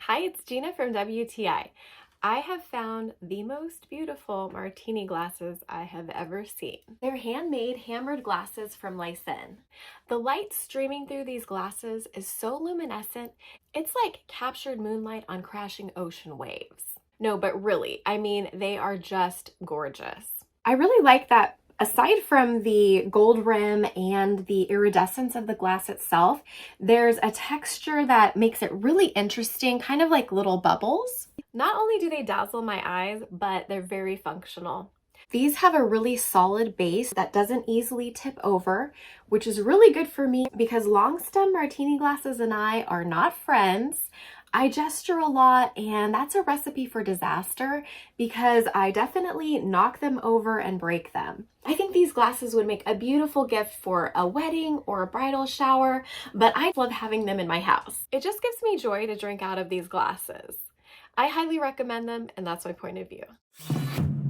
Hi, it's Gina from WTI. I have found the most beautiful martini glasses I have ever seen. They're handmade, hammered glasses from Lysenn. The light streaming through these glasses is so luminescent, it's like captured moonlight on crashing ocean waves. No, but really, I mean, they are just gorgeous. I really like that aside from the gold rim and the iridescence of the glass itself, there's a texture that makes it really interesting, kind of like little bubbles. Not only do they dazzle my eyes, but they're very functional. These have a really solid base that doesn't easily tip over, which is really good for me because long stem martini glasses and I are not friends. I gesture a lot, and that's a recipe for disaster because I definitely knock them over and break them. I think these glasses would make a beautiful gift for a wedding or a bridal shower, but I love having them in my house. It just gives me joy to drink out of these glasses. I highly recommend them, and that's my point of view.